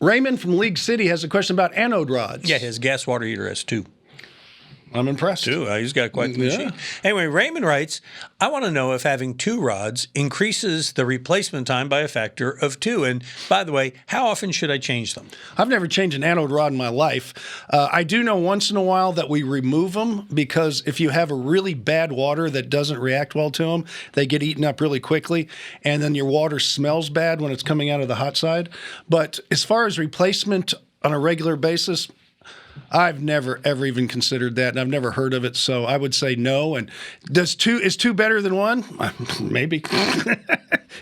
Raymond from League City has a question about anode rods. Yeah, his gas water heater has 2. I'm impressed. 2. He's got quite the machine. Anyway, Raymond writes, I want to know if having 2 rods increases the replacement time by a factor of 2. And by the way, how often should I change them? I've never changed an anode rod in my life. I do know once in a while that we remove them because if you have a really bad water that doesn't react well to them, they get eaten up really quickly, and then your water smells bad when it's coming out of the hot side. But as far as replacement on a regular basis, I've never, ever even considered that, and I've never heard of it, so I would say no. And is 2 better than 1? Maybe.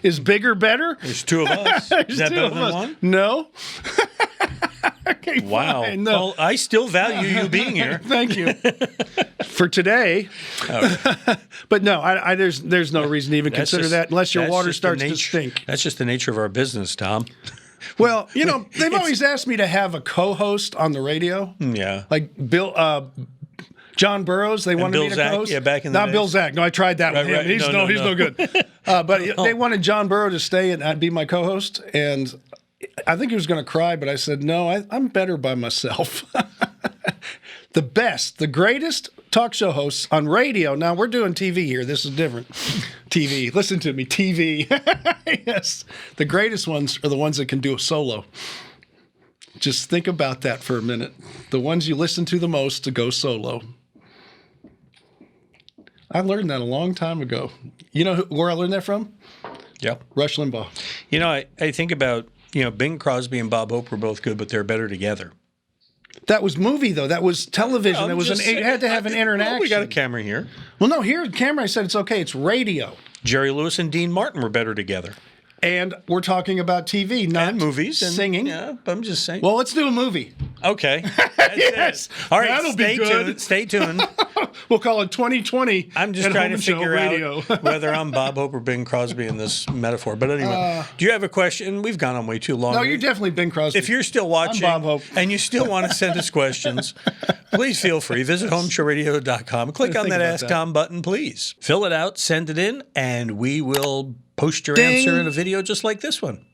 Is bigger better? There's 2 of us. Is that better than 1? No. Okay, wow. fine, no. Well, I still value you being here. Thank you. For today. Okay. But no, there's no reason to even consider that unless your water starts to stink. That's just the nature of our business, Tom. Well, they've always asked me to have a co-host on the radio. Yeah. Like John Burroughs, they wanted me to co-host. Yeah, back in the Not days. Bill Zach. No, I tried that with him. Right. He's no good. But they wanted John Burroughs to stay and be my co-host. And I think he was going to cry, but I said, no, I'm better by myself. The greatest talk show hosts on radio. Now, we're doing TV here. This is different. TV. Listen to me. TV. Yes. The greatest ones are the ones that can do a solo. Just think about that for a minute. The ones you listen to the most to go solo. I learned that a long time ago. You know where I learned that from? Yep. Rush Limbaugh. I think about, Bing Crosby and Bob Hope were both good, but they're better together. That was movie, though. That was television. Well, It had to have an interaction. Well, we got a camera here. Well, no, here, camera, I said it's okay. It's radio. Jerry Lewis and Dean Martin were better together. And we're talking about TV, not movies. And singing. Yeah, but I'm just saying. Well, let's do a movie. Okay. Yes. All right, That'll be good. Stay tuned. We'll call it 2020. I'm just trying to figure out whether I'm Bob Hope or Bing Crosby in this metaphor. But anyway, do you have a question? We've gone on way too long. No, you're definitely Bing Crosby. If you're still watching I'm Bob Hope. and you still want to send us questions, please feel free. Visit HomeShowRadio.com. Click on that Ask Tom button, please. Fill it out, send it in, and we will post your answer in a video just like this one.